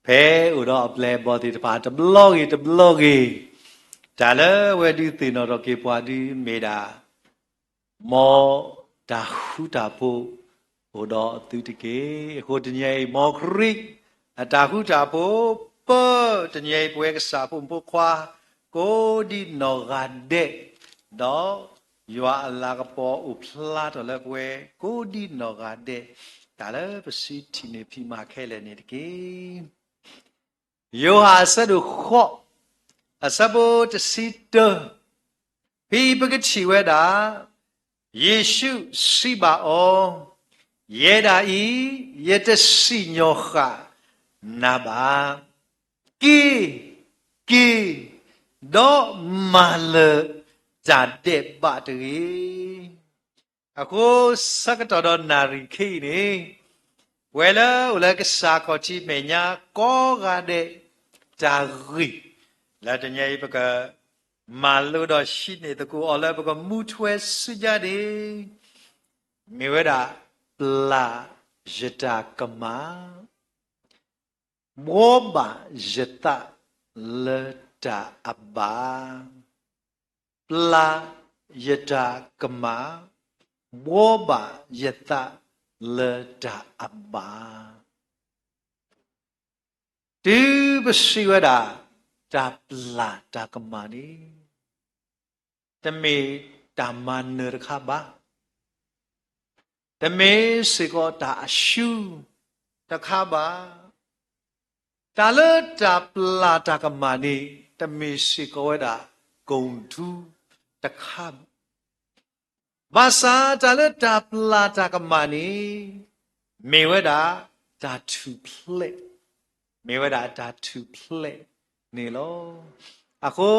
ဖဲဥတော့အပလဲပေါ်ဒီတပါတဘလော့ကြီးဒါလည်းဝဲဒီတင်တော့ကေပွားဒီမေတာမောဒါဟုတာဖို့ဟိုတော့သူတကေဟိုတညေမောခရိတာဟုတာဖို့ပေါ်တညေပွဲကစားဖို့ပိုခွာကိုဒီနော်ဂတဲ့တော့ရွာအလာကပေါ်ဥဖလာတော့လည်းပွဲကိုဒီနော်ဂတဲ့ဒါလည်းပစီတီနေပြီမှာခဲလဲနေတကေယောဟာဆဒုခော့အစဘောတစီတဖိပကချီဝဲတာယေရှုစီပါအောယေဒါဤယေတစီညောခနာဘာကီဒေါ်မာလဇာတဲ့ပါတရီအခုစကတော်နာရီခိနေဝဲလာဥလကစားကောချီမေညာကောကတဲ့ဂျာရီလာတညေပကမာလို့တော့ရှိနေတကူအော်လည်းပကမူထွဲစွကြတယ်မြေဝဲတာပလာယတာကမာမောဘာယတာလတာအဘာပလာယတာကမာမောဘာယတာလတာအဘာဒီပစီဝဒတာပလာတာကမာနီတမေတာမနရခဘာတမေစေကောတာအရှုတခါပါတာလတာပလာတာကမာနီတမေစေကောဝဒဂုံထုတခါဘာသာတာလတာပလာတာကမာနီမေဝဒတာto play မေဝဒတာto play နေလောအခု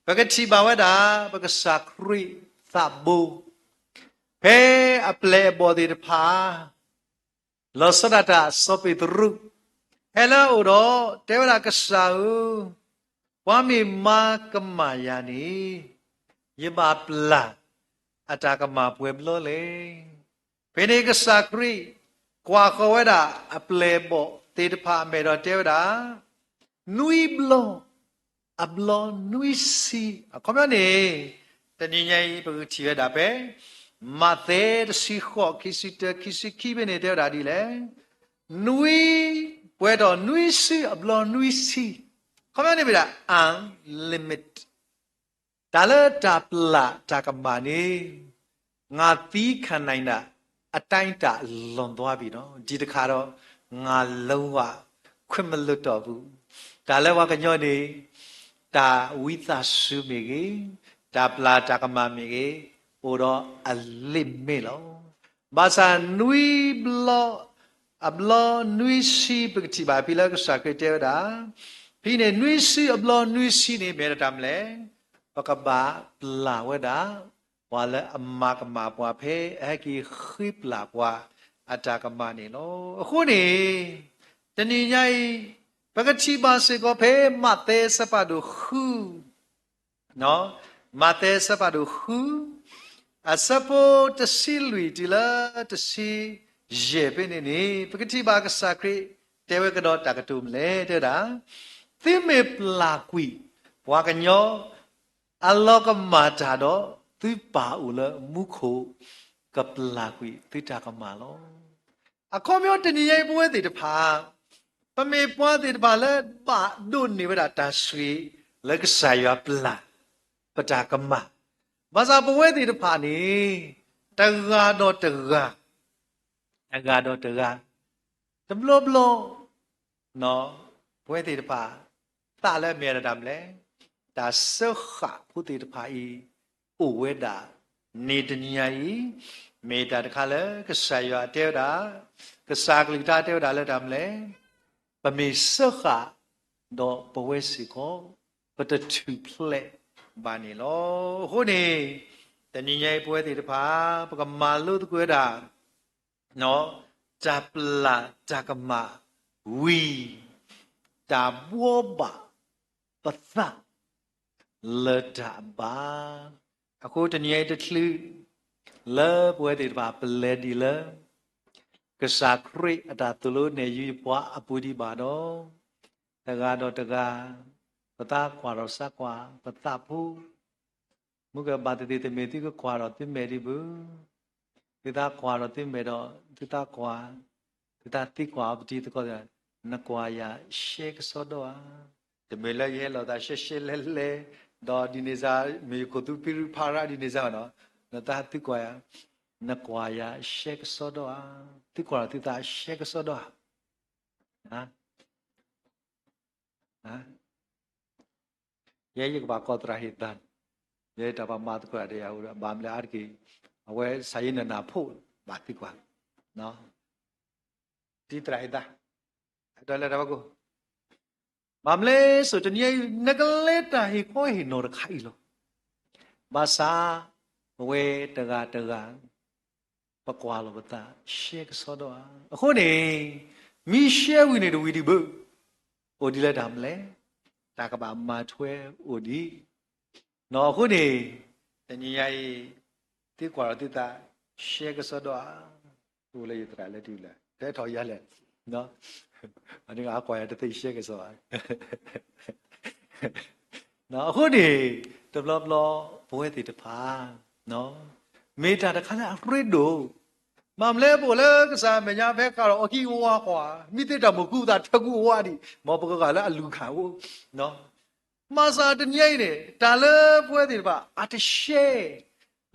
ပကတိဘာဝဒပကစခရိသဘူဖဲအပလေဘောဒီတဖာလောစဒတာစောပိတရုဟဲလာဥရောတေဝရကဆာဥဝါမီမာကမာယာနီယဘပလာအတာကမာပွဲဘလို့လေဖေနေကဆာခရိကွာခဝဒအပလေဘောတေတဖာမေတော်တေဝရနွီဘလောအဘလောနွီစီခေါမနေတနည်းငယ်ပကတိရတာပဲမသေးတစီခော့ခိစီတခိစီခိပဲနေတဲ့ဓာဒီလေနွီပွဲတော်နွီစီအဘလောနွီစီခေါမနေပြီလား unlimit ဒါလတာပလာတာကမာနေငါသီးခံနိုင်တာအတိုင်းတာလွန်သွားပြီနော်ဒီတခါတော့ငါလုံးဝခွင့်မလွတ်တော့ဘူးဒါလည်းဝါကညောနေတာဝိသဆုမေကြီးတာပလာတာကမာမေကြီးဟိုတော့အလစ်မေလောဘာသာနွီဘလောအဘလောနွီစီပကတိပါပိလကစကတေဒါဖိနေနွီစီအဘလောနွီစီနေမေရတမ်လေပကဘာပလာဝဒါဝါလေအမကမာပွားဖေအကီခိပလာပွားအတာကမာနေလောအခုနေတဏိညာယပကတိပါစေကိုဖေမတေစပဒုခုနော်မတေစပဒုခုအစပိုတစီလူတီလာတစီယေပနေနေပကတိပါကစခရိတေဝကတော့တကတုမလေတဲ့တာသိမေပလာကွီဘွာကညောအလောကမာတာတော့သူပါဦးလမုခိုကပလာကွီတိတာကမာလောအခေါမျိုးတဏိယပွဲတိတဖာပမေပွားတိတပါလဲပါဒုနေဝဒတာဆွေလကဆာယပလာပတာကမဘာသာပွဲတိတဖာနေတဂါတော့တဂါတဘလဘလနော်ပွဲတိတဖာတာလဲမြေရတမ်လဲဒါဆုခဖုတိတဖာဤဥဝေဒနေတညာဤမေတာတခါလဲကဆာယတေဝဒကဆာကလိတာတေဝဒလဲတမ်လဲပမေဆုခတော့ဘဝစီကိုပတတူဖလက်ဘာနေလောခုနေတဏိညာပွဲတိတဖာပကမာလို့တကွေတာနော်ဂျပလာဂျကမာဝီတာဘောဘာပသလတာဘာအခုတဏိညာတလှလေပွဲတိတဖာပလေဒီလေ ကစားခရိအတာသူလို့နေယူပွားအပူဒီပါတော့တကားတော့တကားပတာကွာတော့စကွာပတာဘူးမုကဘာတတိတမေတိကကွာတော့တိမေဒီဘူးတိတာကွာတော့တိမေတော့တိတာကွာတိတာတိကွာပတိတကောနကွာယာရှေကစောတော့တမေလည်းရဲလို့တာရှေရှေလဲလဲတော့ဒီနေစာမေကိုသူပြဖာရာဒီနေစာနော်နတာတိကွာယာနကွာယာရှေကစောတော့တိကွာတိတာရှေကစောတော့ဟာရဲရကဘာကောတရာဟိတန်ရဲတဘာမတ်ကွာတဲ့ဟိုဘာမလာအကီအဝဲဆိုင်နနာဖို့ဘာတိကွာနော်တိတရာဟိတာတော်လည်းတော့ကိုဘာမလဲဆိုတနည်းနကလေးတာဟိကိုဟိနော်ရခိုင်လို့ဘာသာဝဲတကာတကာပကွာလို့ပတာရှေကစောတော့အခုနေမီရှဲဝီနေတူဝီဒီဘူးဟိုဒီလက်တာမလဲတာကဘာမထွဲဟိုဒီနော်အခုနေတနည်းရိုက်တိကွာတော့တိတာရှေကစောတော့ဟိုလေတရာလက်တူလဲတဲ့ထော်ရလဲနော်อันนี้ก็ကွာရတဲ့ရှေကစောနော်အခုနေတဘလဘလဘွဲတိတဖာနော်မေတ္တာတခါလဲအရစ်တို့မမလဲပို့လဲကစားမညာဘက်ကတော့အကီဝါကွာမိတိတမကူတာထကူဝါဒီမောပကကလည်းအလူခံဘူးနော်မဆာတညိနေဒါလဲပွဲတိတဖာအတရှေ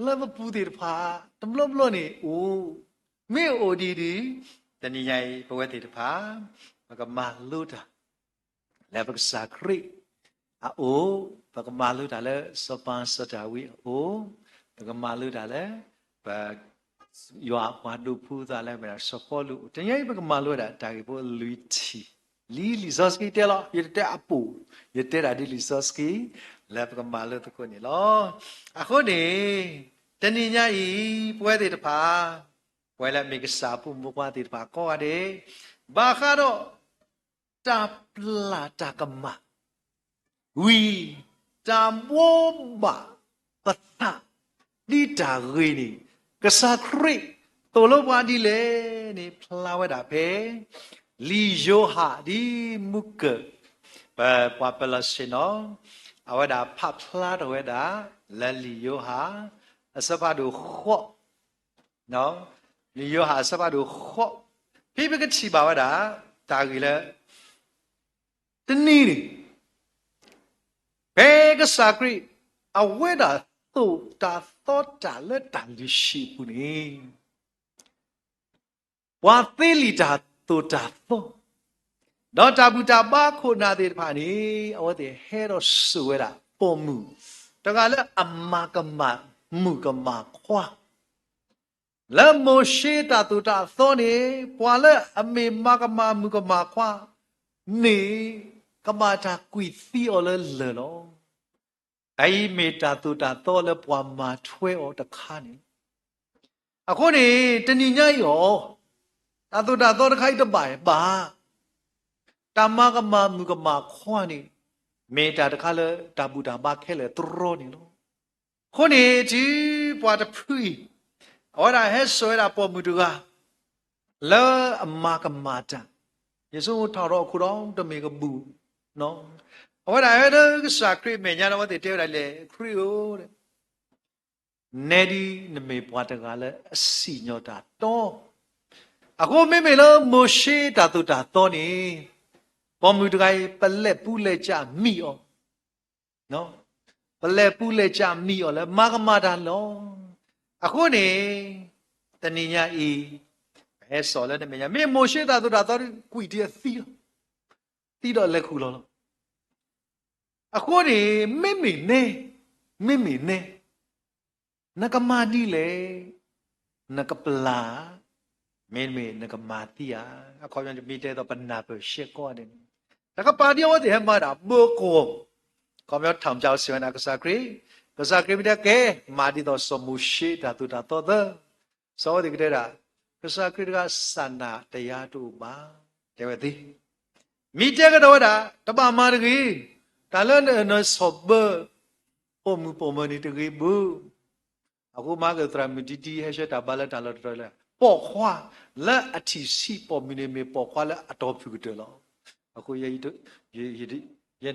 လဲမပူတိတဖာတဘလဘလနေအိုးမေအိုဒီဒီတနည်းရိုင်ပွဲတိတဖာမကမလူတာလဲပကစားခရိအိုးပကမလူတာလဲစပန်စတာဝီအိုးပကမလူတာလဲပယောဝါဒုဖူသာလဲမရစခေါ်လူတညိပကမလူတာတာကိပိုလူတီလီဇော့စကီတဲလာရတဲ့အပူရတဲ့ရာဒီလီဇော့စကီလဲပကမလူတခုနေလောအခုနေတနည်းညာဤပွဲတိတဖာပွဲလဲမိကစားဖို့မကွာတိတဖာကောရတယ်ဘာခါတော့တာပလာတာကမဝီတာမောဘပတာဒီတာရီနီကစားခရိတိုလောပါဒီလေနေဖလာဝဲတာပဲလီယိုဟာဒီမုကပပပလစနောအဝဲတာဖဖလာတော့ဝဲတာလလီယိုဟာအစပါဒူခော့နော်လီယိုဟာအစပါဒူခော့ဖိပကချီပါဝဲတာတာကြီးလေတနည်းနေဘေကစားခရိအဝဲတာသို့တာသောတာလက်တန်ရှိဘူးနေဝါသေးလီတာသို့တာသောတော့တာဘူးတာပါခုနာတဲ့ဖာနေအဝဲတဲ့ဟဲတော့ဆူဝဲတာပုံမှုတကလည်းအမကမမှုကမခွာလဲမိုရှိတာသို့တာသောနေပွာလဲအမေမကမမှုကမခွာနေကမတာကွီသီအော်လဲလေလောအိမေတာတူတာတော့လဲပွားမှာထွဲဩတခါနေအခုနေတဏိညရောတာတူတာတော့တခိုက်တပိုင်ပါတမကမမုကမခွာနေမေတာတခါလဲတဘူတာမခဲလဲတရောနေလို့ခုနေဒီပွားတဖူးအော်ဒါဟဲဆွဲတာပေါ်မှုတူကလဲအမကမတာယေရှုထော်တော့ခုတော့တမေကဘူးနော်ဟောဒါရတဲ့စာခရစ်မေညာတော့တဲ့တဲရလေခရီယိုတဲ့နေဒီနမေပွားတကလည်းအစီညောတာတော့အခုမေမေလို့မိုရှိတာတူတာတော့နေပေါ်မူတကယ်ပလက်ပူးလက်ကြမိအောင်နော်ပလက်ပူးလက်ကြမိအောင်လဲမကမတာလောအခုနေတဏိညာဤဘယ်စော်လဲမေညာမေမိုရှိတာတူတာတော့ကွီတည်းသီးတော့လက်ခုလောအခုနေမိမိနေနကမာဒီလေနကပလာမေနကမာတီယာအခုပြန်မိတဲ့တော့ပနာပရှေကောတယ်နကပါဒီဝတဲ့မှာတာဘောကောကောမျိုးထောင်ကြောက်ဆွေနာကစားခရီမိတဲ့ကဲမာဒီတော့စမှုရှိတာတူတာတော့သောဒီကတဲ့ကစားခရီကစန္နာတရားတို့ပါတဲ့ဝဲသည်မိတဲ့ကတော့တာတပမာတကြီးဒါလည်းနော်ဆော့ဘပုံမူပုံမနီတကြီးဘူးအခုမကတရမတီတီဟဲရှတာဘာလာတာလာတော်လာပ ပေါ်ခွာလက်အထီစီပေါ်မီနေမီပေါ်ခွာလက်အတော်ဖြူတယ်လို့အခုရေ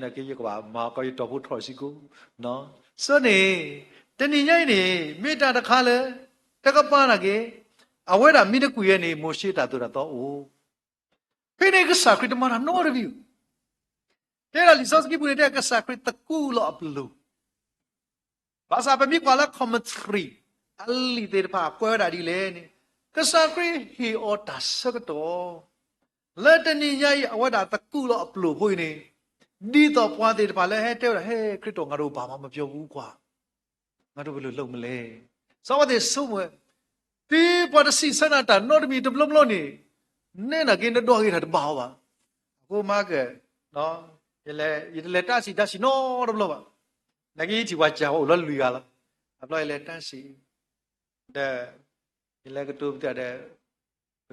နကေရကဘာမာကရတော်ဖို့ထော်စီကိုနော်စွနေတဏိညိုင်းနေမေတ္တာတခါလဲတကပါနာကေအဝဲတာမိတကူရဲ့နေမိုရှိတာတို့တော့အိုးဖိနေကစားခရစ်တမနာနော်ရဗီတဲ့လီဆော့စကီပူနေတဲ့ကစားခရစ်တကူလို့အပလူဘာသာပမိကွာလာ commentary အလီတဲ့ပါကွဲတာဒီလေနေကစားခရစ်ဟီအော်တာစကတော့လက်တဏိညိုင်းအဝဲတာတကူလို့အပလူဟိုနေဒီတော့ပွားတဲ့ပါလဲဟဲတဲ့ဟဲခရစ်တော်ငါတို့ဘာမှမပြောဘူးကွာငါတို့ဘယ်လိုလုပ်မလဲစောတဲ့ဆုံးဝဲဒီပေါ်တစီစနာတာနော်မီဒဘလဘလနေနဲနာကင်းတော့ခဲ့တာတပါပါကိုမကနော်ရလေတစီနော်ဒဘလပါနဂီချီဝါချာဟိုလောလူရလားအပလိုက်လေတစီတဲ့ရလေကတူတဲ့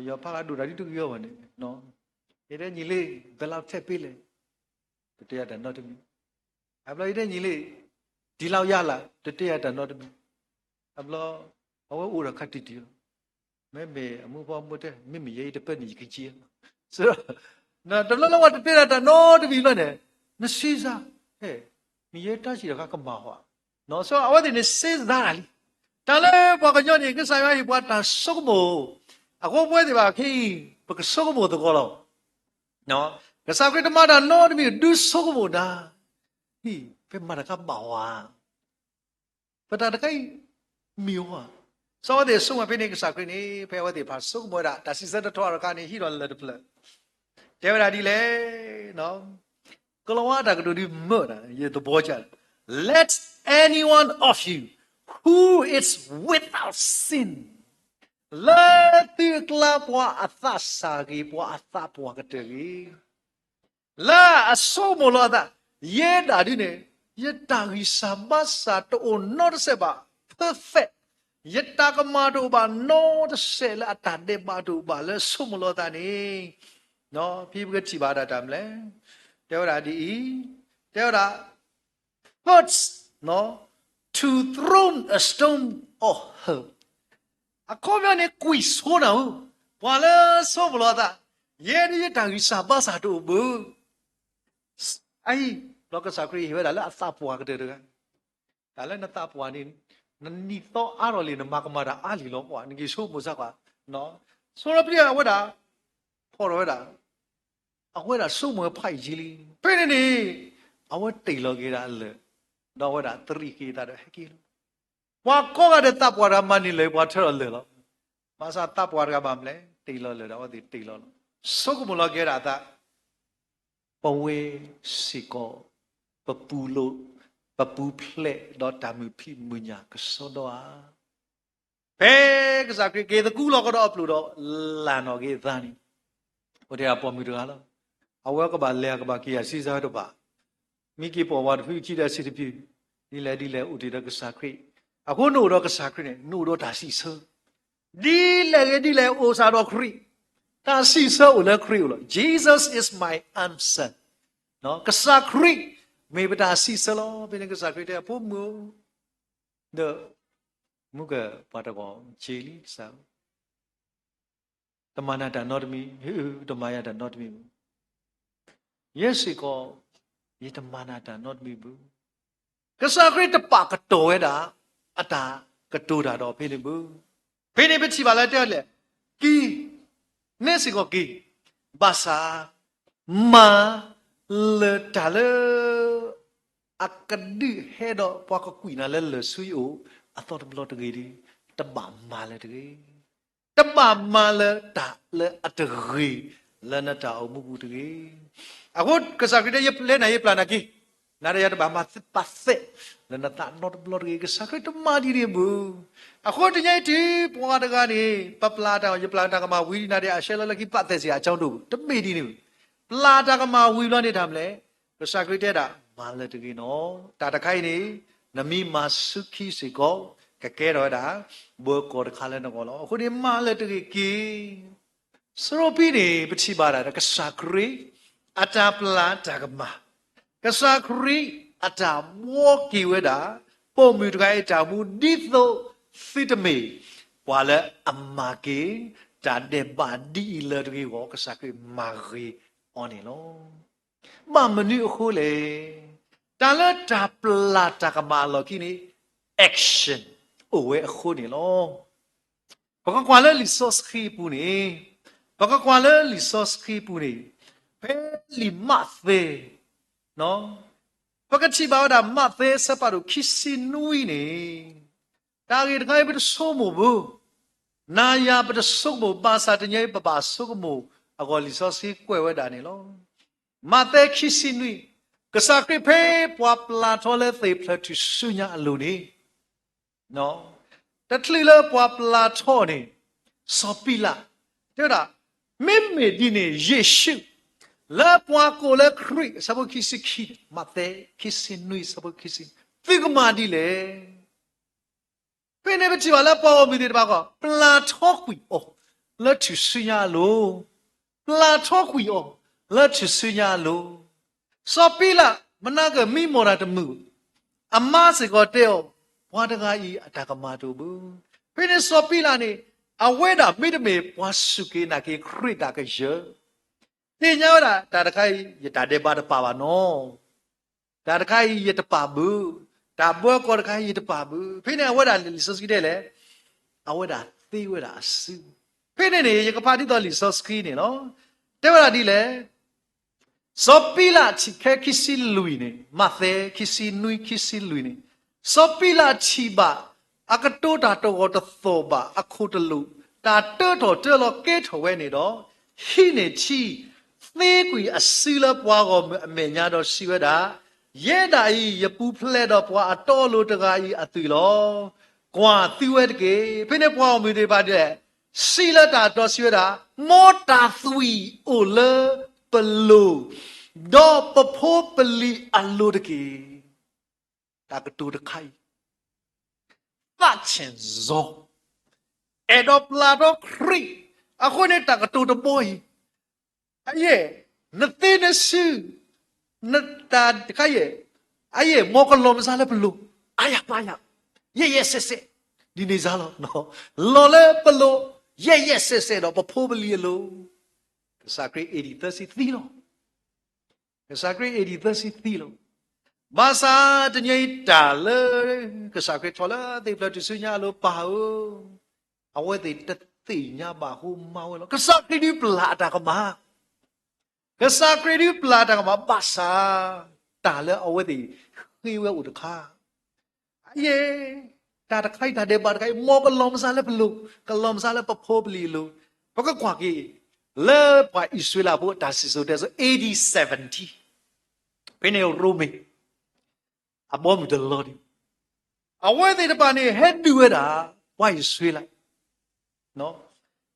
ရောဖာဒူရာဒီတူရောနေနော်ဒီညီလေးဘယ်လောက်ထက်ပေးလဲတရားတယ်နော်တမီအပလိုက်တဲ့ညီလေးဒီလောက်ရလားတရားတယ်နော်တမီအပလောအဝဥရခတ်တီတီမဲအမှုပေါ်မှုတဲ့မိမရေးတပတ်ညီကြီးဆိုတော့နော်တလုံးလုံးကတရားတယ်နော်တမီလို့နေမရှိစားဟဲ့မိရေးတရှိရကမာဟောနော်ဆိုအဝတဲ့နေစေးသားလီတလည်းဘောကညောနေကစားရဟိပွားတာစုံမို့အခုပွဲတွေပါခိဘကစုံမို့တကောလောနော်ကစားကတမတာနော်တမီဒုစုံမို့ဒါဟိဖေမရကမာဝါပတာတကိုင်မီဝါစောတဲ့ဆုံးမဖိနေကစားခရနေဖေဝတဲ့ပါစုံမို့တာဒါစီစတဲ့ထောရကနေဟီရောလက်ပလက်တဲဝရာဒီလေနော်ကလောဝါတာကတို့ဒီမော့တာရေတဘောချ let anyone of you who is without sin let the club wa athasagi wa athapwa kategi la asomoloda ye da di ne yetta gi samasa to not se ba perfect yetta ka ma do ba not se la ta de ba do ba le somoloda ni no phi ba chi ba da tam le te ra di te ra puts no to throw a stone or her a comment ne qui sona wala somoloda ye ni yetta gi samasa to bu ai lo ka sakri he da la asapwa ka de da la na tapwa ni ni to aro le na makama da ali lo kwa ni ki so mo sa kwa no so lo pia wa da pho ro da a wa da so mo phai ji li pe ni a wa tai lo ke da le no wa da tri ke da he ki lo wa ko ga de tapwa da ma ni le wa thro le lo ma sa tapwa ga ba mle tai lo le da wa ti tai lo so ko mo lo ke da daပဝေစီကောပပူလို့ပပူဖလက်တော့တာမူဖိမညာကစောတော့ဘဲကစားကေတကူလောကတော့ပလူတော့လန်တော့ကေသန်နီဟိုတရားပေါ်မီတော့လားအဝဲကပါလဲကပါကေရစီစားတော့ပါမိကေပေါ်ဝါတဖူးကြည့်တဲ့စီတပြဒီလေဥတီတော့ကစားခရိအခုနို့တော့ကစားခရိနဲ့နို့တော့ဒါစီဆာဒီလေအိုစားတော့ခရိတာစီဆောလည်းခရီးလို့ Jesus is my answer နော်ကစားခရီးမေဘတာစီဆောဘယ်နဲ့ကစားခရီးတဲ့ဖို့မို့တော့မုကပါတော့ချီလီဆောတမနာတာ not me တမယာတာ not me yes ကိုဒီတမနာတာ not me ဘူးကစားခရီးတပါကတော်ရတာအတာကတိုးတာတော့ဖေးနေဘူးဖေးနေပဲချီပါလားတဲ့လေကီနေစီကိုကီဘာသာမာလေတလေအခဒီဟဲတော့ပွားကကွီနာလဲလဆွေအိုအတော်ဘလော့တကြီးဒီတဘာမာလဲတကြီးတဘာမာလဲတာလဲအတကြီးလဲနတာအမှုဘူးတကြီးအခုကစားကြတဲ့ရလဲနိုင်ပလာနာကီနာရရတဘာမာစပတ်ဆက်လဲနတာနော်ဘလော့တကြီးကစားကြတဲ့မာဒီရဘူးအခုတညတီပွားတကနေပပလာတာရပလာတာကမှာဝီနာတဲ့အရှဲလလကီပတ်သက်စရာအကြောင်းတို့တမေဒီနေပလာတာကမှာဝီလွန်နေတာမလဲကစားကြတဲ့တာမာလဲတကြီးနော်တာတခိုင်နေနမီမာစုခီစီကောကကဲတော့တာဘောကောတခါလဲနော်လောအခုဒီမာလဲတကြီးကီစရောပီနေပချိပါတာကစားခရီအတာပလာတာကမှာကစားခရီအတာမောကီဝဲတာပုံမူတခိုင်တာမူဒီသောစစ်တမေ ပွာလဲအမကေတာတဲ့ပါဒီလေတကေကိုကစားကေမာရီအော်နေလောမမနုအခုလေတာလဲတာပလာတာကမာလောကိနီ action အိုဝဲအခုနေလောဘကကွာလဲ resource ခိပူနေဘကကွာလဲ resource ခိပူနေဖဲလီမတ်သေးနော်ဘကချီဘာဒါမတ်သေးစပါတို့ခိစီနူီနေတာဂီတခိုင်ဘတ်ဆိုမဘူးနာယာပဒဆုတ်မပါစာတညေပပါဆုတ်မအကောလီစောစီကွယ်ဝဲတာနေလောမတဲ့ခိစီနွီကစားကဖေးပွာပလာထောလဲသေဖလက်သူဆုညာအလိုနေနော်တထလီလပွာပလာထောနေစောပီလာတဲ့တာမိမေဒီနေယေရှုလာပွာကိုလဲခရိစဘခိစီခိမတဲ့ခိစီနွီစဘခိစီသိကမာဒီလေပင်နေပချီဝါလာပေါ်မီဒီတပါကပလာထောကွီအောလက်သူဆုညာလိုပလာထောကွီအောလက်သူဆုညာလိုစောပီလာမနာကမိမော်ရာတမှုအမစေကောတဲ့ဘွားတကားဤအတကမာတူဘူးဖိနေစောပီလာနေအဝဲတာမိတမေဘွားစုကေနာကေခရစ်တာကရတင်ညာတာတာတခိုင်ယတာတဲ့ပါတပါပါနော်တာတခိုင်ယတပါဘူးတာဘောကောတခိုင်ယတပါဘူးဖိနေအဝဲတာလီစောစကီတဲ့လေအဝဲတာသေဝဲတာအစုဖိနေနေရကပါတိတော်လီစောစကီနေနော်တဲ့ဝဲတာဒီလေစောပီလာချီခဲခီစီလူီနေမသေးခီစီနွီခီစီလူီနေစောပီလာချီပါအကတိုတာတော့တသောပါအခုတလူတာတော်တော်တဲလောကဲထော်ဝဲနေတော့ဟိနေချီသေးကွေအစီလပွားကောအမေညာတော့စီဝဲတာရဲတာဤရပူဖလက်တော့ပွားအတော်လို့တကားဤအသွေလောကွာသီဝဲတကေဖိနေပွားမီတွေပါတဲ့စီလတာတော့စီဝဲတာမောတာသွီအိုလေပလူဒေါ်ပဖိုးပလီအလိုတကေတာကတူတခိုင်သချင်ဇောအဲ့တော့ပလာတော့ခရီအခုနေတာကတူတပွိုးအေးနသိနေစုနတာတခိုင်အေးမောကလုံးစားလဲဘလူအာရပါရရဲ့ဆက်ဆက်ဒီနေစားလို့နော်လော်လဲဘလူရဲ့ဆက်ဆက်တော့ပဖိုးပလီအလိုစာကရီ80 30 သီလို့ကစားကရီ80 30 သီလို့ဘာသာတညိတာလေကစားကရီထော်လာတေပလတ်စုညာလို့ပါဦးအဝဲတေတသိညာပါဟိုမောင်းလို့ကစားကရီပလာတာကမှာကစားကရီပလာတာကမှာဘာသာတာလေအဝဲတေခေဝဲဥတခါအေးတာတခိုင်တာတဲ့ဘာတခိုင်မောကလုံးစားလဲဘလို့ကလုံးစားလဲပဖိုးပလီလို့ဘကကွာကြီးလေပွားဣဆွေလာဖို့ဒါစီဆိုတဲ့ဆို80 70ဘယ်နေရိုမေအဘောမူတလော်ဒီအဝဲတဲ့ပါနေဟက်တူဝဲတာပွားဣဆွေလိုက်နော်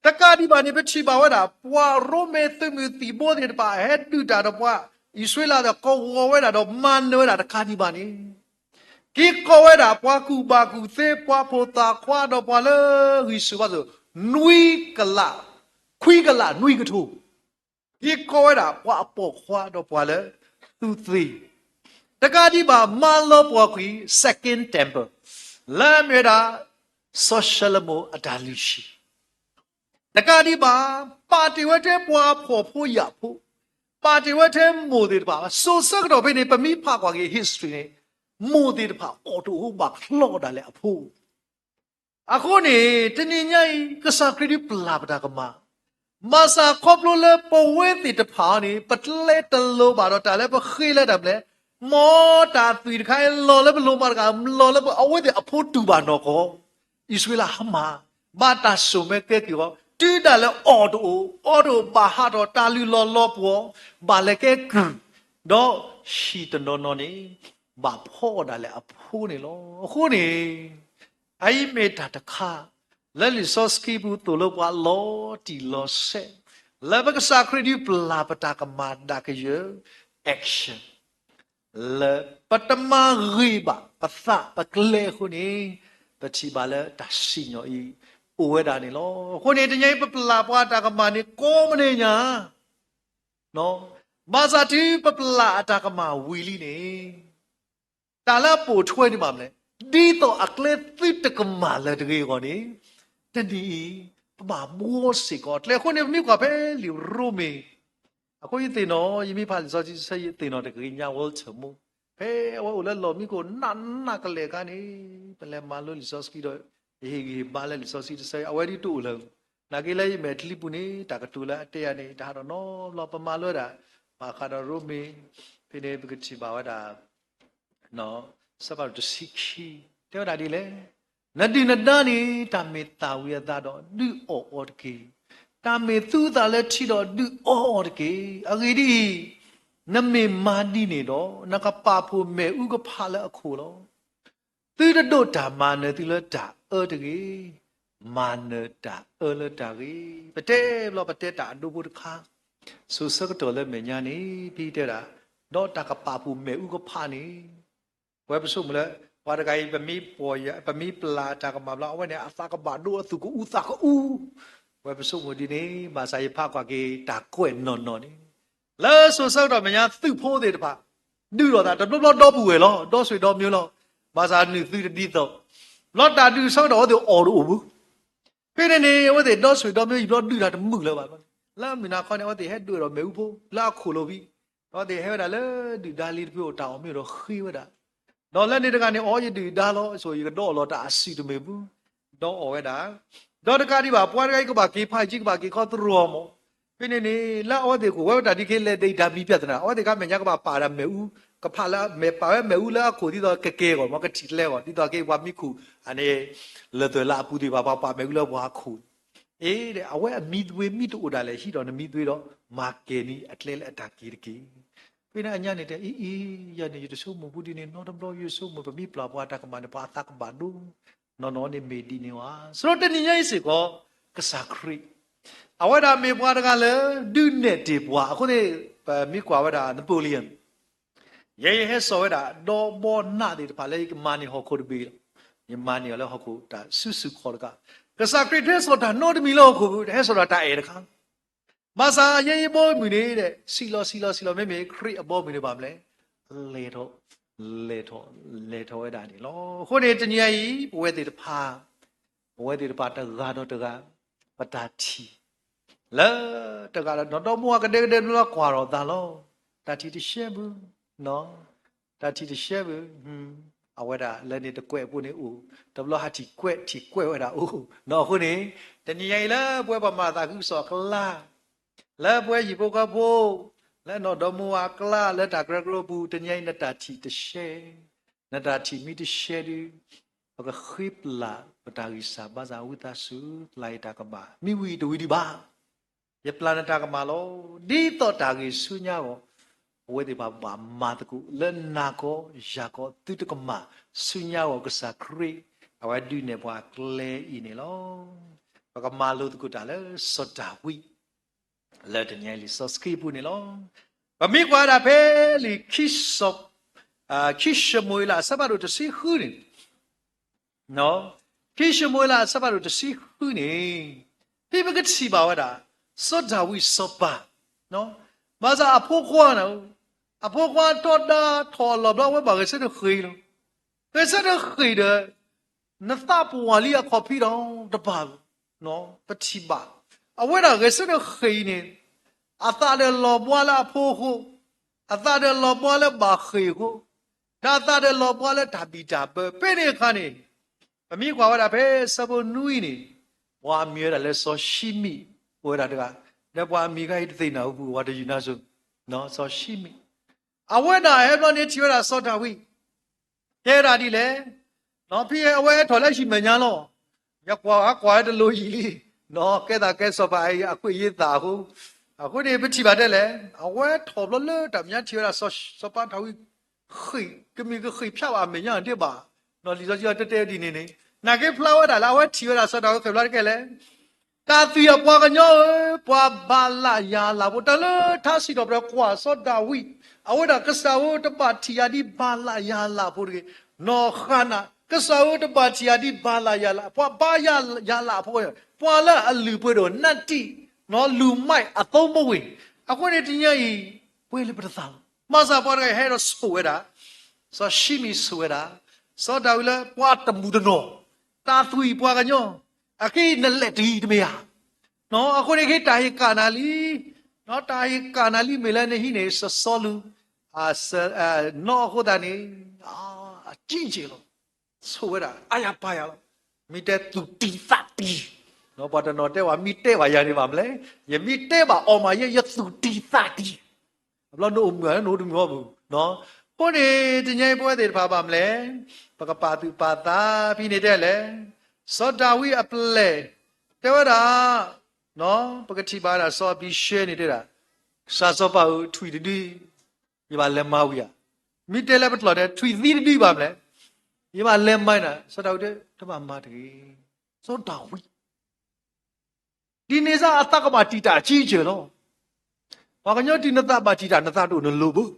တကာဒီပါနေပချီပါဝဲတာပွားရိုမေသမှုတီဘောတဲ့ပါဟက်တူတာတော့ပွားဣဆွေလာတော့ကောဝဝဲတာတော့မန်ဝဲတာတကာဒီပါနေကိကောဝဲတာပွားကူပါကူသေးပွားဖို့တာခွာတော့ပွားလေဣဆွေပါဆိုနွီကလာခွီကလာနွိကထိုးဒီကောရတာပွားပေါ်ခွာတော့ပွားလေသူသေးတကားဒီပါမလောပွားခွီ second temple လာမေတာ social mo အတာလူရှိတကားဒီပါပါတီဝဲတဲ့ပွားဖို့ဖို့ရဖို့ပါတီဝဲတဲ့မိုဒီပါဆိုစကတော့ဘယ်နေပမိဖကွာကြီး history နဲ့မိုဒီပါအော်တိုဟိုပါလော်တာလေအဖို့အခုနေတနင်္ညိုင်ကစားခရီးပလာပတာကမှာမာစာခေါပလိုလေပဝဲတိတဖာနေပတလဲတလောပါတော့တာလဲပခေးလဲတယ်လေမောတာသွီတခိုင်လော်လဲဘလိုမာကလော်လဲအဝဲတဲ့အဖို့တူပါတော့ကောဣဆွေလာဟမာဘာတာဆုမဲကဲကီကောတီးတယ်လေအော်တိုပါဟာတော့တာလူလော်လော်ပေါ်ဘာလဲကဲကူတော့ရှိတနော်နော်နေဘာဖော်တယ်လေအဖိုးနေလောအခုနေအိမေတာတခါလဲလီစောစကီဘူးတူလို့ပွားလောတီလောဆေလဲဘကစာခရီဒီပလာပတာကမာဒါကယ action လဲပတမရီဘာပသပကလေခုနေပချီပါလဲတရှိညောဤအိုဝဲတာနေလောခုနေတညိပပလာပွားတာကမာနေကိုမနေညာနော်ဘာသာတီပပလာတာကမာဝီလီနေတာလာပိုထွဲနေပါမလဲဒီတော့အကလေသစ်တကမာလဲတကယ်ကောနေ တနီပမာမောစီကောလေခုနေမိကွာပဲလီရိုမီအခုယတင်နော်ယမိဖာစောကြီးဆေးတင်နော်တကယ်ညာဝလ်ချမူဖဲဝဲလလောမိကိုနကလေကနေပလဲမာလိုလီစောစကီတော့ဟေဘာလဲလီစောစီဆေးအဝဲဒီတူလောနာကေလေမဲတလီပူနေတာကတူလာတဲ့ရနေတာတော့နော်လောပမာလောတာဘာခါတော့ရိုမီဖိနေပကတိဘာဝတာနော်စပါတစီခီတဲ့တာဒီလေနတိနတနီတာမေတာဝိယတာတော့ဒူအော်တကေတာမေသူတာလဲထီတော့ဒူအော်တကေအဂီဒီနမေမာဒီနေတော့နကပါဖို့မဲဥကဖာလဲအခုလောသူတို့တာမာနေသူလဲတာတကေမာနတာလတာကြီးပတဲဘလပတဲတာဒုဘုဒခါဆူစကတော်လဲမညာနေပြီးတဲ့တာတော့တာကပါဖို့မဲဥကဖာနေဝဲပစုမလဲဝါဒဂိုင်ပမီပေါ်ရပမီပလာတာကမဘလာဝဲနေအသကဘာဒိုသူကူဥသကဥဝဲပစုမဒီနေဘာစာရဖကွာကေတာကွဲ့နော်နေလဲဆိုဆောက်တော့မညာသူ့ဖိုးတယ်တဖာဒူတော့တာတော့ပူဝဲလောတော့ဆွေတော့မျိုးလောဘာစာနူသူတိတော့လော်တာဒူဆောက်တော့သူအော်လို့ဘူးဖိနေနေဝဲတဲ့တော့ဆွေတော့မျိုးလောဒူတာတမှုလောပါလာမနာခေါနေဝဲတဲ့ဟဲ့တွေ့တော့မဲဥဖို့လာခိုလို့ပြီးတော့တဲ့ဟဲ့ဒါလဲဒီဒါလီပြိုတောင်းမျိုးတော့ခီးဝဲတာတော့လက်နေတကနေအော်ရတူဒါလို့ဆိုရတော့လောတာအစီတမေဘူးတော့အော်ဝဲတာတော့တကတိပါပွားတကိုက်ကပါကေဖိုက်ကြီးကပါကေခေါ်သူရောမောဖိနေနေလာအော်တဲ့ကိုဝဲတာဒီခေလက်ဒိတ်ဒါပြီးပြတ်တာအော်တဲ့ကမညာကပါပါရမဲဦးကဖလာမဲပါမဲဦးလာခိုဒီတော့ကကေကောမကတိလဲကောဒီတော့ကေဝါမိခုအနေလေတလာပူဒီပါပါမဲဦးလာဘွားခုတဲ့အဝဲအမီသွေးမိတူတာလဲရှိတော့နမီသွေးတော့မာကေနီအတလဲအတာကီကီဖိနေအညာနေတဲ့ရနေရဆိုမဘူးဒီနေနော်တဘလို့ရဆိုမပမိပလာဘွားတကမနပါတကဘာဒူနော်နေမေဒီနေဝါဆိုတော့တနည်းရေးစီကောကစားခရီအဝဲဒါမေဘွားတကလည်းဒူနဲ့တေဘွားအခုနေမိကွာဝဲဒါနပိုလီယန်ရဲဟဲဆောဝဲဒါဒေါ်ဘောနာဒီတဖာလေမာနီဟော်ခိုဒဘီမာနီလည်းဟော်ခိုဒါဆုခေါ်ကစားခရီတဲ့ဆိုတာနော်တမီလို့ခိုဟဲဆိုတာတာအဲတခါမဆာရေဘောမီနေတဲ့စီလောမေခရီအဘောမီနေပါမလဲလေတော့ဝဲဒါနေလောခုနေတညာကြီးဘဝဲတေတဖာတကတော့တကပတာတီလဲတကတော့တော့မောကတဲ့လောကွာတော့တာလောတာတီတရှဲဘူးနော်တာတီတရှဲဘူးအဝဲဒါလဲနေတကွဲ့ပုနေဦးတဘလဟာတီကွဲ့ဝဲဒါဦးနော်ခုနေတညာကြီးလဲပွဲပမာတာခုစောကလာလဲပွဲရီပုကဖို့လဲနော်ဒမူအကလာလဲတာဂရဂလိုဘူးတညိုင်းနတာတီတရှဲနတာတီမီတရှဲဒီဘကခိပလာပတာဂီစာဘာဇာဝိတာဆုလိုက်တာကဘာမိဝီတဝီဒီဘာယပလာနတာကမာလောဒီတော့တာဂီဆုညာကိုဝဲဒီဘာမာတကူလဲနာကိုယာကိုတူတကမာဆုညာကိုကစားခရီအဝဒူနေဘွားကလဲဤနေလောဘကမာလို့တကူတာလဲစောတာဝီလဲတညိုင်းလီစောစကီပူနေလောဗမိကွာတာဖဲလီခိဆော့ခိရှမွေလာစပါတို့တစီခူးနေနော်ခိရှမွေလာစပါတို့တစီခူးနေဒီဘကတိပါဝတာစောဒါဝီစောပါနော်မာစာအဖို့ခွာနော်အဖို့ခွာတော့တာထော်လောဘဝဲပါကစတဲ့ခေးလို့ကစတဲ့ခေးတဲ့နသပဝလီအခေါ်ပြီးတော့တပါနော်ပတိပါအဝဲတာကစတဲ့ခေးနေအသာတဲ့လောဘဝလာဖို့ခုအသာတဲ့လောဘဝလာဘာခေးခုဒါသာတဲ့လောဘဝလာဒါဘီတာပဲနေခါနေမမိကွာဝတာပဲစဘနူးနေဝါမြေရလဲစောရှိမိဝဲတာတကဒါပွားမိခိုင်းသိနာဘူးဝါတယူနာဆိုနော်စောရှိမိအဝဲတာဟဲဘလနေချီရတာစောတာဝိကဲတာဒီလေနော်ဖေအဝဲထော်လိုက်ရှိမညာလောရကွာတလို့ကြီးနော်ကဲတာကဲစောပါအခွေရတာဟုအခုဒီပတိပါတဲ့လေအဝဲထော်ဘလတမြတ်ချီရတာစောပါတာဝိခိကမီကခိဖြောက်အမညာတဲ့ပါနော်လီစောကြီးတဲဒီနေနာကေဖလာဝတာလာဝဲချီရတာစောတာခေဖလာကဲလေတာတီရပွားကညောပွားဘာလာယာလာဘတလထားစီတော့ပြကွာစောတာဝိအဝဲတာကစားဝတပါတီယာဒီဘာလာယာလာဖို့ကေနော်ခနာကစားဝတပါတီယာဒီဘာလာယာလာပွားဘာယာလာဖို့ပွာလာအလူပွေတော့နတ်တီနော်လူမိုက်အသုံးမဝင်အခုနေတညကြီးပွေလေပဒသာမဆာပေါ်ကဟဲတော့ဆွဲတာစောရှိမီဆွဲတာစောတာဝိလေပွားတမှုတနောတာသွီပွားကညော aki naleti dmea no aku ni kita kanali no tai kanali melane hine sesolu no aku dani jinjilo suara ayah payah mite tu tisati no pada no te wa mite wa yani mamle ye mite ba oma ye tu tisati lo no no dum go no ko ni tinyai pwe de pha ba mle pakapatu pata pi ni de le sodawi aple te wa da no pakati ba da so bi share ni de da sa so pa u thui di ni ba le ma wi ya mite le patlo de thui di ba mle ye ba le mai na sodawi de ta ba ma de sodawi ဒီနေစားအတကပါတီတာကြီးကျလို့ဘာကညောဒီနသပါတီတာနသတို့နလို့ဘူး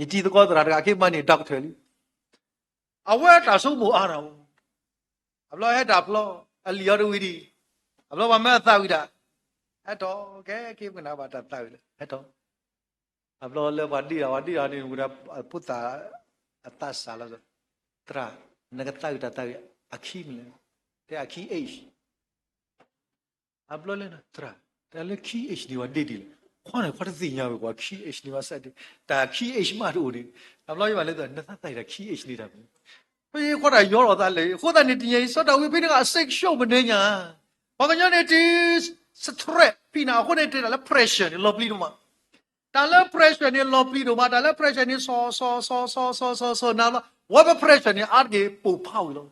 ယတိတကောတရာတကခေမနေတောက်တယ်လीအဝဲတာဆုံးမအားတော့အဘလောဟဲ့တာဖလောအလီယောဒဝီဒီအဘလောဘာမဲသဝီတာအဲ့တော့ကဲခေမနာပါတာတောက်လေအဲ့တော့အဘလောလေဘာတီတာနေကပုတ္တာအတ္တဆာလာတရာနကတောက်တာတောက်အခီမလဲတဲ့အခီအိအဘလောလဲနော်တရာတယ်လေခီအိဒီဝဒေဒီခွန်းခွတ်သိညာပဲကွာခီအိဒီဝဆက်တယ်ဒါခီအိမတို့ဒီအဘလောရပါလဲဆိုနသတိုက်တာခီအိနေတာပဲဘေးခွတ်တာရောတော်သားလေခွတ်တာနေတင်ရင်စောတော်ဝိပိနကအစိတ်ရှုပ်မနေညာဘာကညနေဒီစထရက်ဖိနာခွတ်နေတဲ့လဲ pressure နေလောပလီတို့မှာဒါလဲ pressure နေလောပလီတို့မှာဒါလဲ pressure နေဆောနာလာဝဘ pressure နေအားကြီးပူဖောက်လို့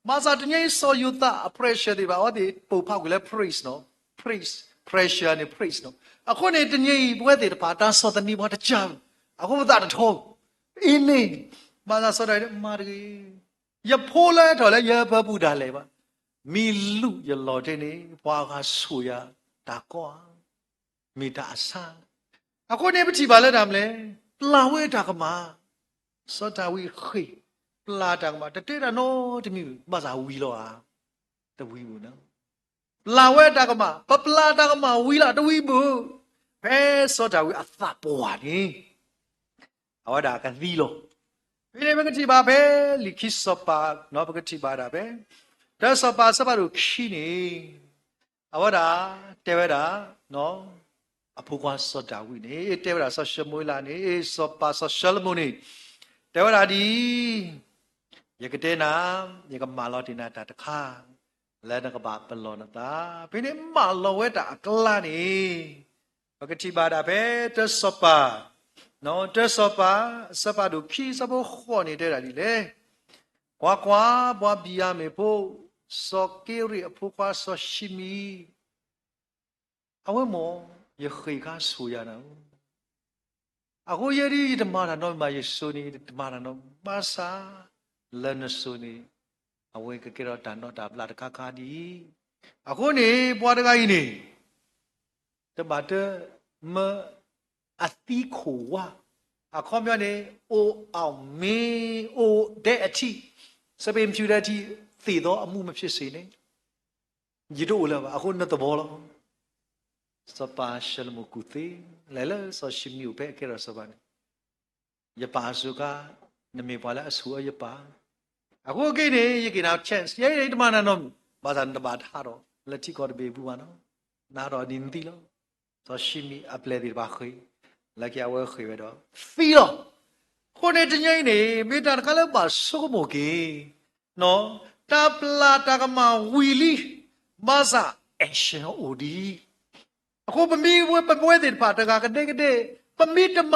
မာစာတငယ်ဆောယူတာ pressure တွေပါဟောဒီပူဖောက်ကလဲ praise နော်praise pressure နဲ့ praise နော်အခုနေတညဘွဲတဲ့ပါတာစောတနီဘာတချမ်းအခုမသာတော့အင်းနေမာသာစောတယ်မာရီရဖိုးလဲတော်လဲရဘပူတာလဲပါမီလူရလော်တဲ့နေဘွာကဆူရတာကွာမိတာအဆာအခုနေပတိပါလဲတာမလဲပလာဝဲတာကမှာစောတာဝီခိပလာတာကမှာတတေတာနော်တမီမသာဝီလောဟာတဝီဘူးနော်လာဝဲတာကမှာပပလာတာကမှာဝီလာတဝီဘူးဘဲစောတာဝီအသပွားနေအဝဒါကသီလောဒီလေဘကတိပါပဲလိခိစပါနော်ဘကတိပါတာပဲဒါစပါစပါတို့ခိနေအဝဒါတဲဝဲတာနော်အဖိုးကွာစောတာဝီနေတဲဝဲတာဆောရှမွေးလာနေစောပါဆောရှလမုန်နေတဲဝဲတာဒီယကတဲ့နာယကမာလောတိနာတာတခါလဲနကဘာပလောနတာဘိနေမလောဝဲတာအကလာနေဘကတိပါတာပဲတဆပါနော်တဆပါစပါဒုခီစဘောခေါ်နေတဲ့တာဒီလေကွာကွာဘွားဘီယာမေဖို့စောကေရီအဖို့ကွာစောရှိမီအဝဲမောယခိကဆူရနာအခုယရီဓမ္မနာနော်မယေဆုနီဓမ္မနာနော်ပါစာလနဆုနီအဝဲကကေရတာနော်တာပလာတခါခါဒီအခုနေပွားတကကြီးနေတမတ်မအတိခိုဝါအခုမျောနေအိုအောင်မင်းအိုတဲ့အထိစပင်ဖြူတဲ့အထိသေတော့အမှုမဖြစ်စေနဲ့ညီတို့လည်းအခုနဲ့တဘောလားစပါရှလမကုသေလဲလဲဆိုရှိမြူပဲကေရစပါနေယပါစုကနမေပါလာအဆူယပါအခုကိနေယကိနာ chance ယေတမနာနောဘာသာတဘာထားတော့လက်တိကောတဘေဘူးပါနော်နာတော့ဒီမသိလို့ဆိုရှိမီအပလေဒီဘာခေလက်ကြဝဲခေပဲတော့ဖီတော့ခုနေတငိမ့်နေမိတာကလည်းပါစုမိုကေနော်တပလာတကမဝီလီမဆာအရှင်အိုဒီအခုပမီဝဲပပွဲတဲ့ပါတကကတဲ့ကတဲ့ပမီတမ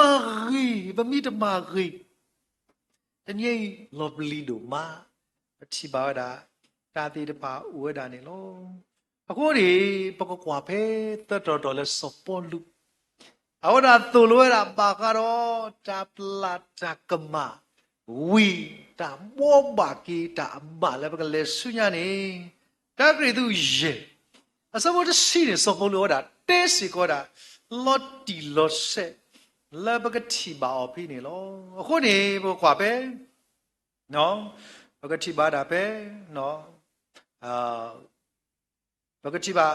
ရီတငိမ့်လောဘလီဒိုမာအချိပါဒါတာတိတပါဝဲတာနေလို့အခုဒီပကကွာဖဲတတော်လဲစပေါ်လူအဝဒါသူလွဲတာပါကတော့တာပလာတာကမဝီတာဘောဘာကီတာမလည်းပကလဲဆုညာနေတာကရီသူယေအစဘောတစီနေစပေါ်လူဒါတဲစီကောတာလော်တီလော်ဆက်လာပကတိပါအဖိနေလို့အခုနေဘကွာပဲနော်ပကတိပါတာပဲနော်ပကတိပါ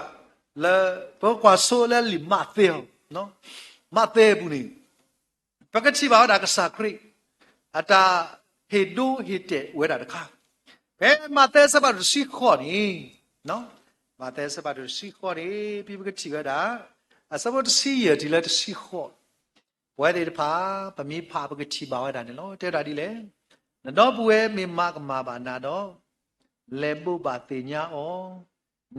လာဘကွာဆိုလဲလီမသေးနော်မသေးဘူးနေပကတိပါဒါကစားခရိအတာဟေဒိုဟေတဲ့ဝဲတာတခါဘယ်မသေးစပါစီခေါ်နေ နော်မာသဲစပါတို့စီခေါ်တယ်ပြပကတိကတာအစဘတ်စီရဒီလက်စီခေါ်ဝဲတဲ့ဖာပမိဖာပကတိပါဝဲတာနော်တဲ့တာဒီလေနော်ပွေမေမကမာပါနာတော့လေပုပါတေညာဩ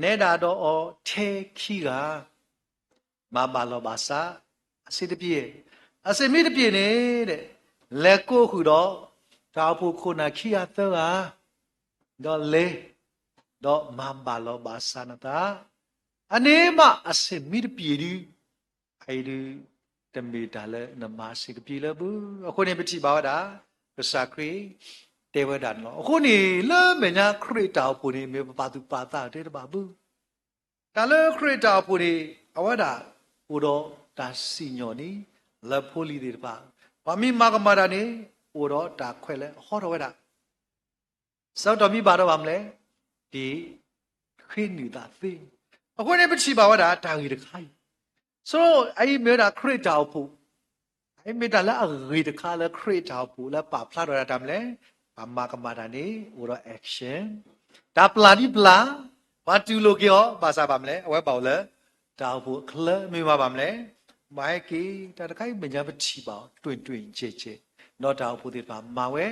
နေတာတော့ထေခီကမပါလောပါစာအစိတပြည့်အစိမိတပြည့်နေတဲ့လက်ကိုခုတော့တောက်ဖို့ခုနာခီရတော့တော့လေတော့မပါလောပါစာနတာအနေမအစိမိတပြည့်ဒီအဲ့ဒီတမေတာလဲနမရှိကပြည့်လဲဘူးအခုနေပတိပါဝတာပစာခရီတေဝဒန်လောအခုနေလဲမညာခရစ်တောက်ဖို့နေမေပါသူပါတာတဲ့တပါဘူးဒါလဲခရစ်တောက်ဖို့နေအဝဒါဟိုတော့ဒါစီညော်နီလဖိုလီတဲ့တပါဘာမီမာကမာတာနေဟိုတော့ဒါခွဲလဲဟောတော့ဝဒါစောတော်မိပါတော့ပါမလဲဒီခရစ်နေတာသိအခုနေပတိပါဝတာတာကြီးတခိုင်းဆိုတော့အဲ့မေတာခရစ်တောက်ဖို့အဲ့မေတာလဲအဂေတခါလဲခရစ်တောက်ဖို့လဲပါဖလာတော့တာမလဲဘာမာကမာတာနေဟိုတော့ action ဒါပလာဒီပလာဘာတူလို့ကြောဘာစားပါမလဲအဝဲပေါ့လဲတောက်ဖို့ခလမေပါမလဲမိုက်ကီတာတခိုင်းမညာပတိပါတွင်တွင်ချေချေတော့တောက်ဖို့ဒီပါမာဝဲ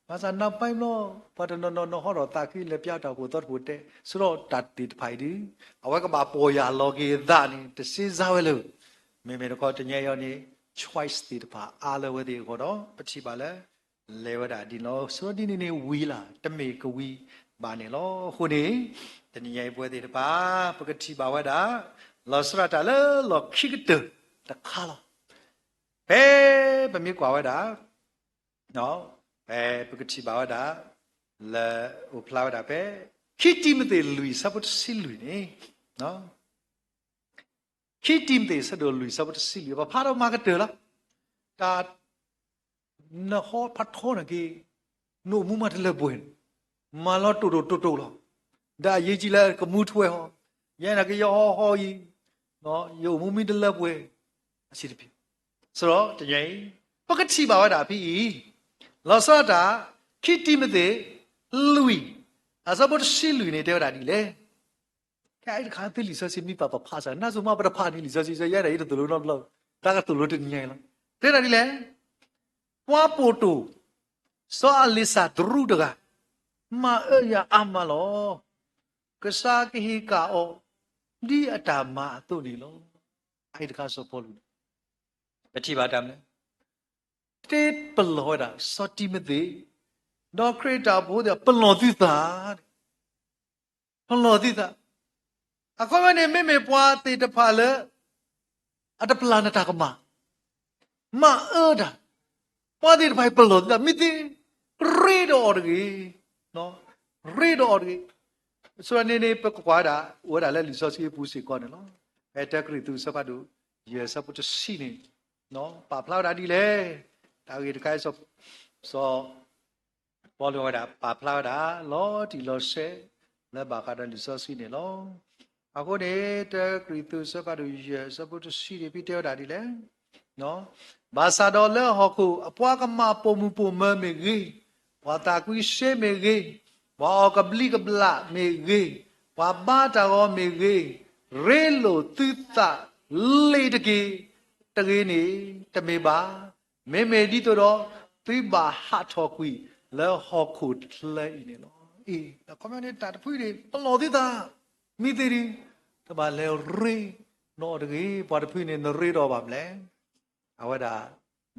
ဘာသာနောက်ပိုင်းတော့ဘာတနော်ဟောတော့တာခိလေပြတောက်ဖို့တော့ဖို့တဲ့ဆိုတော့တတ်တိဖိုင်ဒီအဝဲကဘာပေါ်ရလောကေဒါနေတစီစားဝဲလို့မေမေတော့တညရောနေ choice တိတပါအားလဝဲဒီကိုတော့ပတိပါလဲလေဝဒဒီလောဆိုဒီနေဝီလာတမေကဝီဘာနေလောခုနေတညရိုက်ပွဲဒီတပါပကတိပါဝဒလောစရတာလေလောခိကတတခါလောဘဲဗမေကွာဝဒနော်ပကတိပါဝဒလေဥပလာဝဒပဲခိတိမတေလူစပ်စီလူနေနော်ခိတိမတေစဒလူစပ်စီလူဘာဖာတော့မာကတေလားတာနော်ဟောဖတ်ထောနကေနိုမူမတ်လေပွင့်မာလောတူလောဒါရေးကြည့်လိုက်ကမှုထွဲဟောရဲနကေရောဟောကြီးနော်ယုံမူမီတလေပွင့်အစီတပြဆိုတော့တကြိမ်ပကတိပါဝဒပြီလောစတာခိတိမတေလူအစဘတ်စီလူနေတဲ့တာဒီလေကဲအဲ့ခါတိလီစစီမီပါပါဖာစာနာဆိုမပရဖာနီလီစစီစရတဲ့တူလို့တော့လောက်တာကတူလို့တင်ញိုင်လားတဲ့တာဒီလေပွားပိုတိုစောအလီစာဒရုတကမာအယာအမလောကစားကဟိကာအောဒီအတာမအတုနေလောအဲ့ဒီကစောပေါ်လို့ပတိပါတမ်းလေတေပလောတာစောတိမသေးတော့ခရစ်တာဘိုးတဲ့ပလောတိသာပလောတိသာအခုမနေမေပွားတေတဖာလေအတပလာနတာကမအော်ဒါပွားတေတဖိုင်ပလောတိသာမိတိရေတော်ကြီးနော်ရေတော်ကြီးဆိုနေပကွာတာဝဒါလဲလီစောစီပူစီကောနော်အဲတက်ကရီသူစပတ်တို့ရေစပတ်စီနေနော်ပါဖလာတာဒီလေတာကြီးတခိုင်းစောပေါ်လို့တာပါဖလာတာလောဒီလောဆဲလက်ပါကတော့လီစောစီနေလောအခုနေတက်ကရီသူစပတ်တို့ရေစပတ်စီနေပြီးတော့တာဒီလေနော်ဘာသာတော်လဲဟောခုအပွားကမပုံမပုံမမေကြီးဘာတာကွီရှေမေကြီးဘာကပလီကပလာမေကြီးဘာဘာတာရောမေကြီးရေလိုတိတာလေတကြီးတကြီးနေတမေပါမေမေဒီတော့သိပါဟာထောကွီလဲဟောခုလဲနေလောအေးကွန်မြူနတီတဖွေးတွေပလော်သေးတာမိသေးတယ်တပါလဲရေနော်တကြီးဘာတဖွေးနေရေတော့ပါမလဲအဝဒါ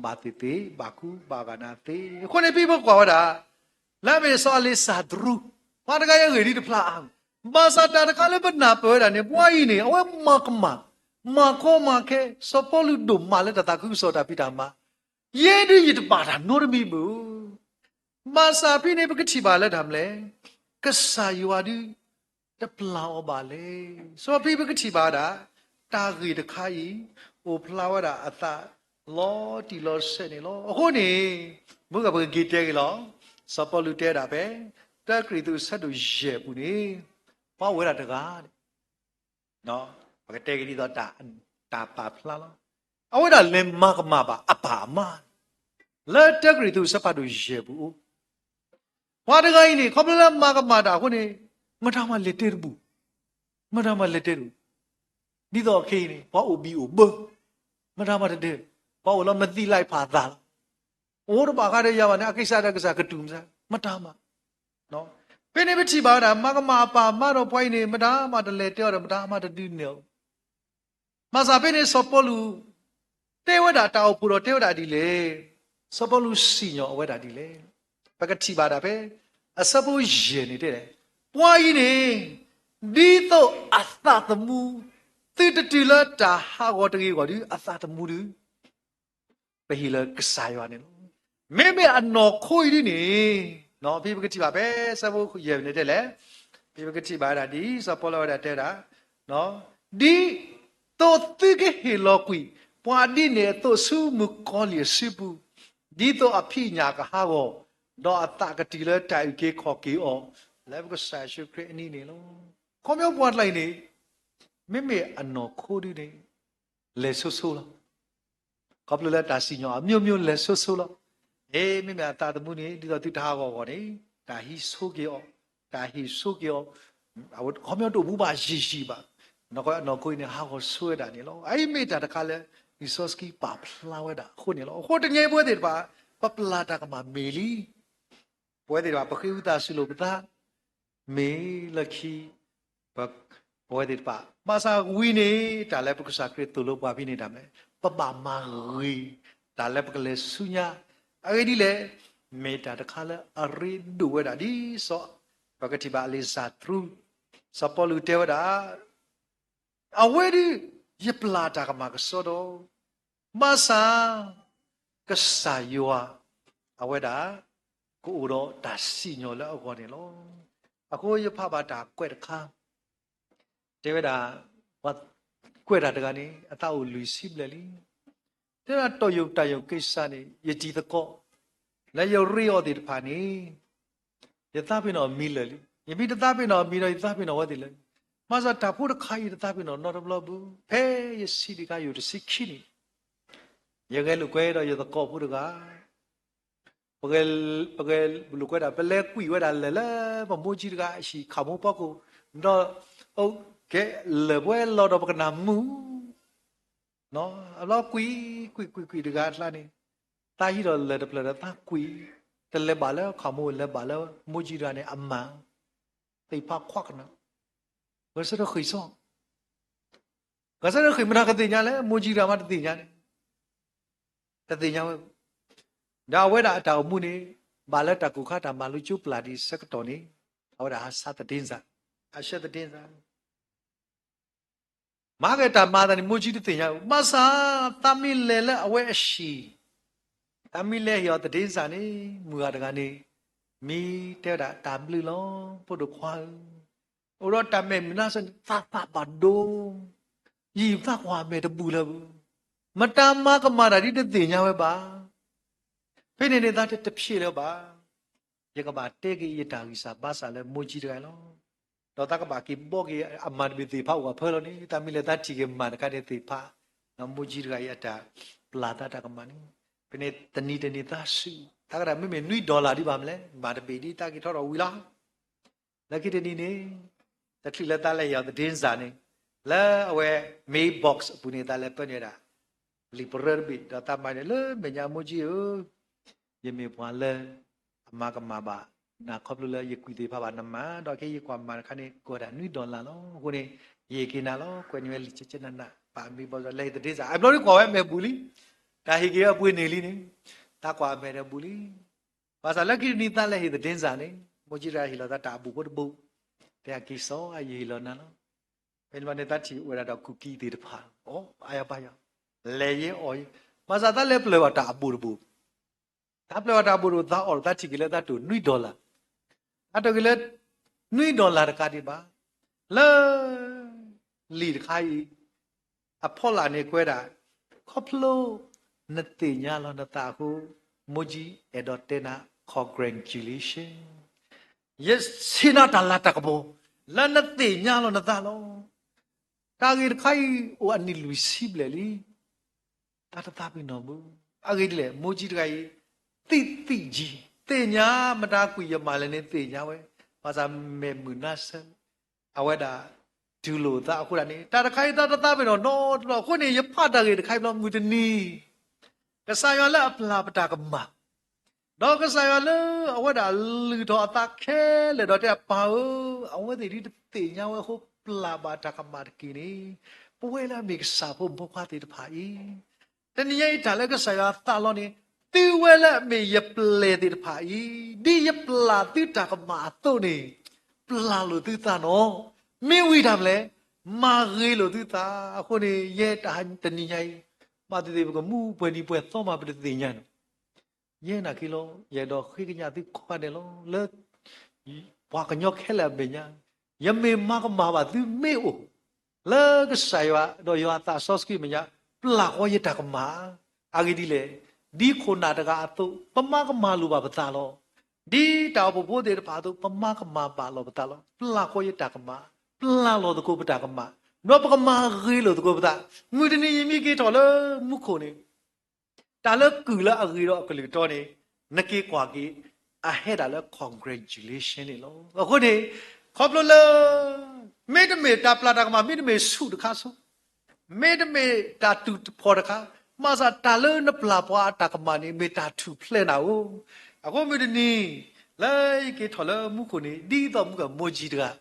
ဘာတိတိဘာကူဘာကနာတိခုနေပြီဘကွာဝဒါလာမေဆောလီစာဒရူဘာတကရရီတဖလာဘာသာတာကလည်းဘနာပေါ်တာနေပွားကြီးနေအဝဲမကမခေါ်မခဲစပေါ်လူဒုမာလက်တာကူစောတာပိတာမယေဒီရတပါတာနိုရမီဘူးမာစာပိနေပကတိပါလက်တာမလဲကဆာယူဝဒီတပလာောပါလေစောပိပကတိပါတာတာဂီတခါကြီးဟိုဖလာဝတာအသာလောတီလောစနေလောအခုနေဘုကဘဂီတဲကလောစပေါ်လူတဲတာပဲတက်ကရီသူဆက်သူရဲဘူးနေဘာဝဲတာတကားနော်ဘကတဲကလေးတော့တာပါဖလာလောအဝဲတာလင်မကမပါအပါမလက်တက်ကရီသူဆက်ပါသူရဲဘူးဘာတကားကြီးနေခေါပလမကမတာခုနေ Madama letterbu. Madama letteru. Neither Kane, Pao Bio, Bo. Madama the dead. Paula Madi like Pada. What about Hadayavana Kisaka Madama. No. Penibiti Bada, Magama, Mado Poine, Madama the letter, Madama the dinner. Mazabene Sopolu. They were that our puro teo delay. Sopolu senior, whether delay. Pagati Badape, a sabu genite. Why in Dito Asta the moo. Theta Tilla, ta how water you got you, Asta Mudu. Behila Kasayan. Maybe I no coin. No people get Tibabe, Sabu Yevnitele. People get Tibada, Sapolo da Terra. No. Di to thick hiloqui. Puadine to su mukoli sibu. Dito a pina hago. Do a takatilla type cake hockey or level sash you create any nilo. Come your what like Mimi and no codine. Lesso solo. Couple of letters in your mew lesso solo. Eh, Mimi at the moon did a titago or eh? That he's so gay. That he's so gay. I would come out to Buba Shiba. No going in how so that you know. I made that a color. Isoski pap flower da honilo. What in ye with it ba? Paplata ma meli. Whether I pakuta silubta me lucky but what it ba? Masa winnie talep sacred to look wabini dame. Papa mari talep sunya. Already le made that a color a red do it adi so Pagatiba lisa true. Sapolu tevada. Awedi ye plata kamasodo. Masa kasayua aweda kuuro da sinyo la agonilo. Ako ye papa da kwedka. Teveda what kweda dagani atau luisibleli. Tera toyo tayo kisani ye jitako. La yo rio di pani. Ye tapino mileli. Ye mi tapino miro ye tapino wadile. Masa tapur kai tapino not a blobu. Pay ye city guy you to see kini. Yang lukweda ya the kopuga. Pagel lukweda pele kui weda lele mamuji ga si kamu paku no okay lewe lot of kanamu no a lot kui ga lani ta hi do le de ta kui te le bala kamu le bala muji ga ne amma te pa kwak na ga sa do khoi so ga sa do khoi mna ka te nya le muji ga ma te nya ne te nya da weda ta mu ni bala ta ku kha ta ma lu chu pladi sakatoni awda sa ta dinsa a sha ta dinsa Magata Madani Muji Masa Tamil away she Tamil here the Dinsani Mugadagani me tell that tabli long put the qual or Tame Minasan Tapa Bado Ye Takwa made a bula Madame Makamara did the thing however Penny that at the Pshila bar Yakaba take it Yatagisa Basala Muji Galoเราตั้งบ่ากินบ่กี่อามันมีตีผ้าหัวเพื่อเรานี่แต่มีเลต้าจีเกมันกันเนี่ยตีผ้าน้ำมูจิรายอาจจะปลาตาตากมันนี่เป็นเนี่ยตันนี่ตาสู้ถ้าเราไม่มี$1ที่บ้านเลยมาเดบีดีตากี่ทอดเอาวิลาแล้วคิดนี่เนี่ยแต่ที่เลต้าเลยยาวแต่เดินสานนี่แล้วเอาไว้เมย์บ็อกซ์ปุ่นเนี่ยตาเลยเป็นเนี่ยละลิปเรอร์บิดเราตามมาเนี่ยเลยเป็นยามูจิยังมีพวานเลยมากับมาบ้านาครอบรู้เลยยิ่งคุยดีภาวนามาดอกแค่ยิ่งความมันคันนี้กว่า$1แล้วคนนี้ยิ่งกินแล้วคนนี้ลิจิตนั่นน่ะป่ามีบอกว่าเลยแต่ที่จะไอ้บล็อกกว่าไม่บุลีแต่ฮิเกียปุยเนลี่นี่ตากว่าไม่ได้บุลีภาษาลักษณะนี้ตาเลยแต่เดินสายนี่มุจิราฮิลาตาบุกดบุแต่กิโซอายิลนั่นเป็นวันนี้ตัดชีเวลาเราคุกกี้ดีผ่านโอ้อายาไปอ่ะเลยอ้อยภาษาตาเล็บเลยว่าตาบุรบุตาเปล่าตาบุรตาออกตาชีกิเลตาตัว$1อันตัวกิเล$1กันดีบ้าแล้วลีดใครอพอลานี่ก็ได้ครบโลนัดตีญาลนัดตาหูมุจิเอดอเตนะ congratulation yes สินาตาลาตากบ่แล้วนัดตีญาลนัดตาโลตากิดใครวันนี้ลุยสิบเลยตาตาพี่น้องบุอากิดเลยมุจิใครติจีเตียมาตาคุยมาเลยเนี่ยเตียเว้ย Masa me munas awada dulu tak aku ni. Tak kai tak beno no aku ni ye pada ke kai belum mudeni. Kesaya la apla pada kemah. Đó cái sao là ông đã lừa đảo ta khe lừa đảo để bảo ông ấy đi tìm nhau họ là bà ta cầm mặt kia này bố là mình sao bố bố qua thì phải thế này trả lời cái sao ta lo này tiêu là mình nhập lệ thì phải đi nhập là tiêu ta cầm mặt tôi này là lừa tiêu ta nó mình uy làm lẽ mà gây lừa tiêu ta cô này ye ta hành tình như vậy mà thì cái mu bơi đi bơi to mà bơi đi nhau ye na kilo ye do khi cái nhà thì qua đây lo lơ qua cái nhóc hết là bên nhà ye me ma cái mà bà thì me ô lơ cái sai wa do yo ta sos ki bên nhà là có ye ta cái mà agi đi lệ đi khôn na ta cái tu pama cái mà lu bà ta lo đi tao bộ bộ để bà tu pama cái mà bà lo bà lo là có ye ta cái mà là lo tu cô ta cái mà nó cái mà ghi lo tu cô ta người đi ni mi cái thọ lơ mu khôn này ta lỡ cử lỡ ở ghi đó cái lựa chọn này nó kia quả kia hết đã lỡ congratulation này lo và có thể khóc lỡ mấy đứa mẹ ta plata mà mấy đứa mẹ sụt được khá số mấy đứa mẹ ta tụt phò được khá mà sao ta lỡ nó plapa ta cái mà này mẹ ta tụt play nào à có mấy đứa này lấy cái thọ lỡ mu khổ này đi vào mu cái mua gì được à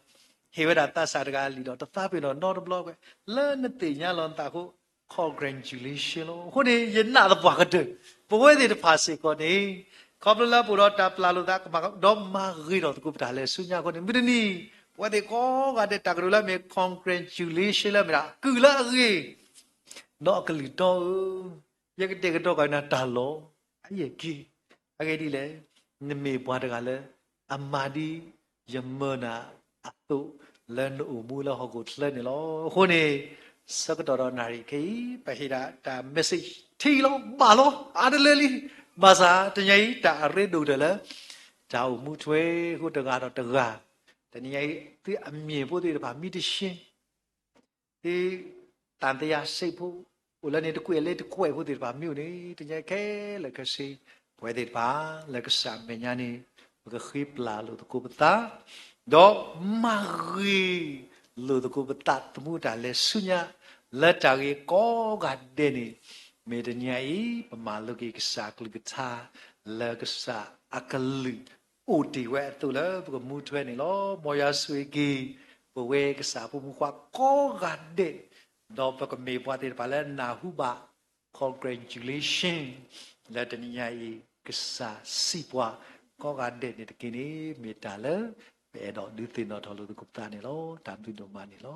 hệ vậy ta sao được à lý đó ta phải nó nó blog lỡ nó tiền nhà lon ta có congratulation lo ko ne yin na da bwa ka de bo we de pha se ko ne ko bla bu ro ta pla lo da ma do ma ri ro ku ta le su nya ko ne mi ni bo de ko ga de ta ka la me congratulation la me da ku la ri no ka li to ye ka de ka to ka na ta lo ai ye ki a ke di le ne me bwa da ka le amadi yamana atu le no mu la ho ko tle ne lo ko ne sắc đó này cái bài đã ta message thì lo bà lo ăn lên bà sa thì nhảy ta read đủ rồi là chào mua thuê của tờ gà đó tờ gà thì nhảy thì ăn mì bữa thì bà mì đi xin thì tàn thì à xây bố ủa này tôi quên lên tôi quay bữa thì bà mì này thì nhảy cái là cái gì quay thì bà là cái sản phẩm nhà này cái khip là lúc tôi cô ta đó mà ghi lừa tụi cô bắt tụi mua trả lời sunya lỡ trả cái có gạt đền này mấy đứa nhảy mà lúc cái sạc lúc cái tha lỡ cái sạc akal ưu tiên vậy tụi lỡ tụi mua thuê này lo mua suy kỳ bộ về cái sạc phụ khoa có gạt đền đó phải có mấy bữa thì phải là na hu ba congratulation lỡ đứa nhảy cái sạc xí bữa có gạt đền này cái này mấy trả lỡ về đó đưa tin đó thôi lúc tụi ta này lo tạm tin đồ mà này lo